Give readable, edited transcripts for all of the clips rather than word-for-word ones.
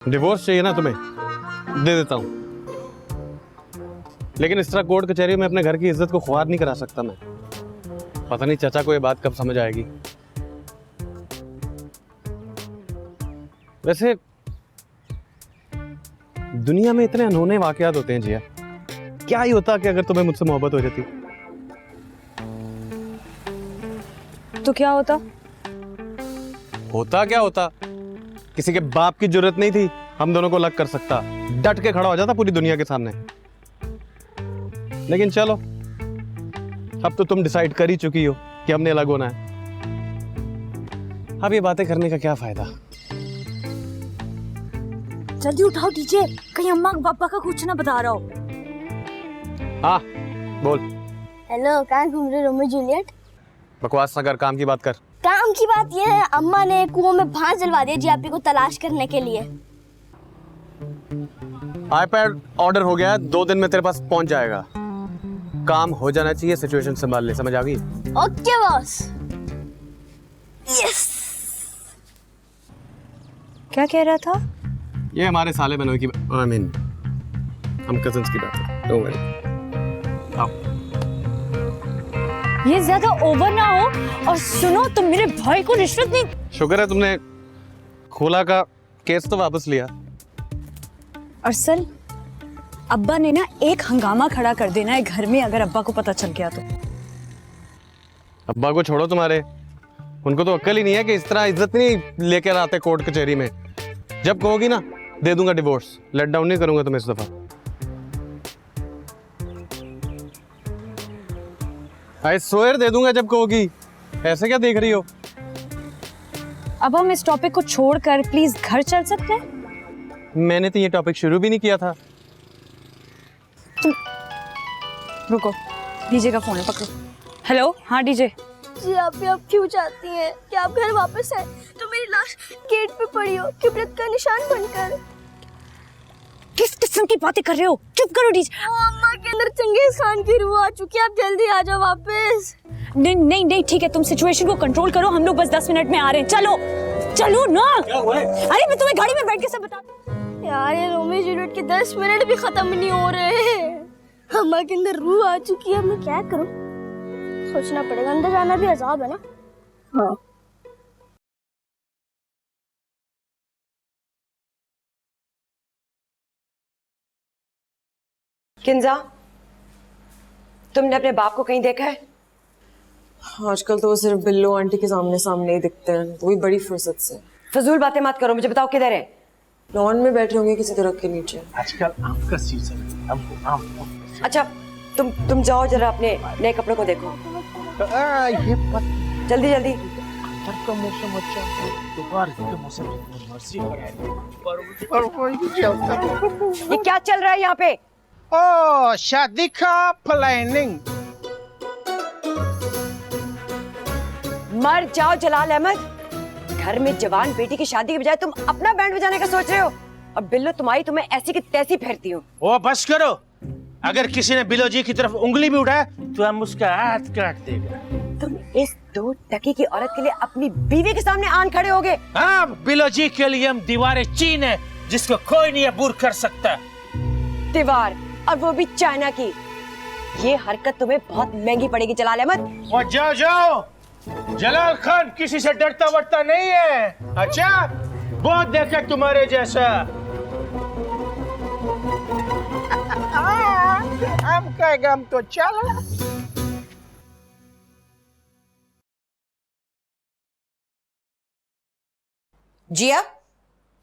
Divorce चाहिए ना तुम्हें, दे देता हूँ, लेकिन इस तरह कोर्ट कचहरी में अपने घर की इज्जत को ख्वार नहीं करा सकता मैं। पता नहीं चाचा को ये बात कब समझ आएगी। वैसे दुनिया में इतने अनहोने वाकयात होते हैं जिया, क्या ही होता कि अगर तुम्हें मुझसे मोहब्बत हो जाती। तो क्या होता? होता क्या होता, किसी के बाप की जरूरत नहीं थी हम दोनों को अलग कर सकता, डट के खड़ा हो जाता पूरी दुनिया के सामने। लेकिन चलो, अब तो तुम डिसाइड कर ही चुकी हो कि हमने अलग होना है। अब ये बातें करने का क्या फायदा। जल्दी उठाओ डीजे, कहीं अम्मा पापा का कुछ ना बता रहा हो। हाँ बोल। हेलो, कहाँ घूम रहे रोमियो जूलियट? बकवास ना कर, काम की बात कर। काम की बात यह है, अम्मा ने कुओं में भांस जलवा दिया जीआपी को तलाश करने के लिए। आईपैड ऑर्डर हो गया, 2 दिन में तेरे पास पहुंच जाएगा। काम हो जाना चाहिए, सिचुएशन संभाल ले, समझ आ गई? Okay boss. यस। क्या कह रहा था? ये हमारे साले बनोई की आई मीन हम कजिन्स की बात है। Don't worry. आओ। ये ज्यादा ओवर ना हो। और सुनो, तुम मेरे भाई को रिश्वत नहीं। शुक्र है तुमने खोला का केस तो वापस लिया। अरसल, अब्बा ने ना एक हंगामा खड़ा कर देना है घर में, अगर अब्बा को पता चल गया तो। अब्बा को छोड़ो, तुम्हारे उनको तो अक्ल ही नहीं है कि इस तरह इज्जत नहीं लेकर आते कोर्ट कचहरी में। जब कहोगी ना दे दूंगा डिवोर्स, लेट डाउन नहीं करूंगा तुम्हें इस दफा। आई स्वेयर दे दूंगा जब कहोगी। ऐसे क्या देख रही हो? अब हम इस टॉपिक को छोड़कर प्लीज घर चल सकते हैं? मैंने तो ये टॉपिक शुरू भी नहीं किया था। रुको, डीजे का फोन है, पकड़ो। हेलो, हाँ डीजे। जीआपी आप क्यों चाहती हैं कि आप घर वापस आए तो मेरी लाश गेट पे पड़ी हो, किबरत का निशान बनकर? किस किस्म की बातें कर रहे हो? चुप करो डीजे। अम्मा के अंदर चंगेज खान की रूह आ चुकी है, आप जल्दी आ जाओ वापस। नहीं नहीं नहीं, ठीक है, तुम सिचुएशन को कंट्रोल करो, हम लोग बस 10 मिनट में आ रहे हैं। चलो चलो ना। क्या हुआ है? अरे मैं तुम्हें गाड़ी में बैठ के सब बता। यार ये रोमियो जूलियट के 10 मिनट भी खत्म नहीं हो रहे। अम्मा के अंदर रूह आ चुकी है, मैं क्या करूं? सोचना पड़ेगा, अंदर जाना भी अजाब है ना। हाँ। किंजा, तुमने अपने बाप को कहीं देखा है? आजकल तो वो सिर्फ बिल्लो आंटी के सामने सामने ही दिखते हैं, वो भी बड़ी फुर्सत से। फजूल बातें मत करो, मुझे बताओ किधर है? लॉन में बैठे होंगे किसी दरख्त के नीचे। आजकल आम का सीजन है, हमको आम। अच्छा, तुम जाओ जरा अपने नए कपड़ों को देखो। ये जल्दी जल्दी। पत्थर का मौसम अच्छा है, तो बारिश का मौसम मर्जी पर वही चलता। ये क्या चल रहा है यहाँ पे? ओ शादी का प्लानिंग। मर जाओ जलाल अहमद, घर में जवान बेटी की शादी के बजाय तुम अपना बैंड बजाने का सोच रहे हो, और बिल्लो तुम्हारी तुम्हें ऐसी की तैसी फेरती हो। ओ बस करो, अगर किसी ने बिलो जी की तरफ उंगली भी उठाया तो हम उसका हाथ काट देगा। तुम इस 2 टके की औरत के लिए अपनी बीवी के सामने आन खड़े होगे? हाँ, बिलो जी के लिए हम दीवारें चीन है जिसको कोई नहीं अबूर कर सकता। दीवार, और वो भी चाइना की। ये हरकत तुम्हें बहुत महंगी पड़ेगी जलाल अहमद। और जाओ जाओ, जलाल खान किसी से डरता वरता नहीं है। अच्छा, बहुत देखा तुम्हारे जैसा। हम कहेगा हम तो चलो। जिया,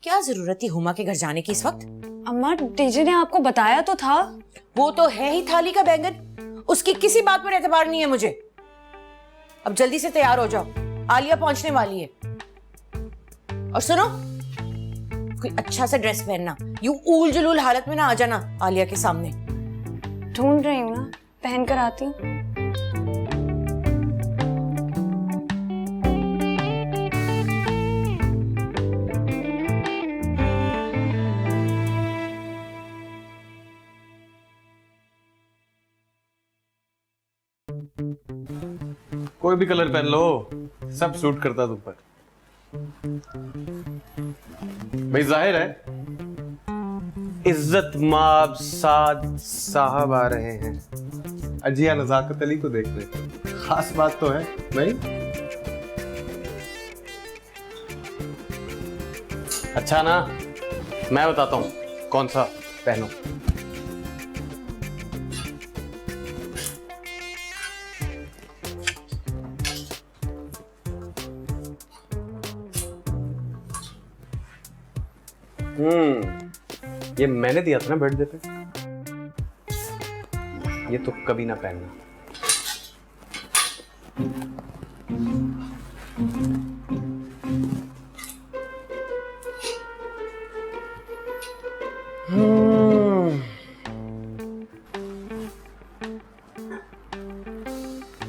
क्या जरूरत थी हुमा के घर जाने की इस वक्त? अम्मा, डीजे ने आपको बताया तो था। वो तो है ही थाली का बैंगन, उसकी किसी बात पर एतबार नहीं है मुझे। अब जल्दी से तैयार हो जाओ, आलिया पहुंचने वाली है। और सुनो, कोई अच्छा सा ड्रेस पहनना, यूं ऊल जुलूल हालत में ना आ जाना आलिया के सामने। ढूंढ रही हूँ ना, पहन कर आती हूँ। कोई भी कलर पहन लो, सब सूट करता तुम पर। भाई जाहिर है इज्जत माब साद साहब आ रहे हैं। अजिया नजाकत अली को देखने, खास बात तो है भाई। अच्छा ना, मैं बताता हूं कौन सा पहनो। ये मैंने दिया था ना बर्थडे पे, ये तो कभी ना पहनना।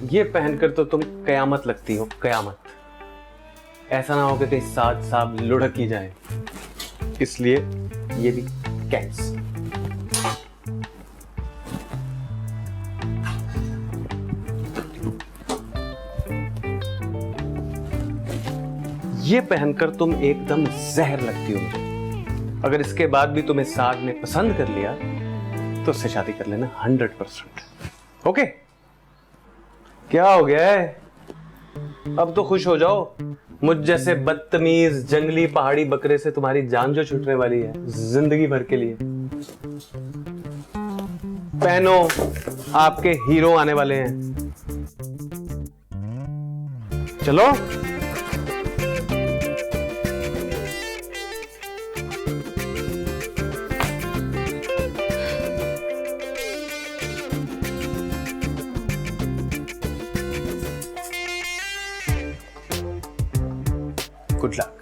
ये पहनकर तो तुम कयामत लगती हो, कयामत। ऐसा ना हो कि कहीं साथ साथ लुढ़क ही जाए, इसलिए ये भी कैंस। ये पहनकर तुम एकदम जहर लगती हो मुझे। अगर इसके बाद भी तुम्हें साद ने पसंद कर लिया तो उससे शादी कर लेना 100%। ओके? क्या हो गया है? अब तो खुश हो जाओ। मुझ जैसे बदतमीज जंगली पहाड़ी बकरे से तुम्हारी जान जो छूटने वाली है जिंदगी भर के लिए। पहनो, आपके हीरो आने वाले हैं। चलो। Good luck.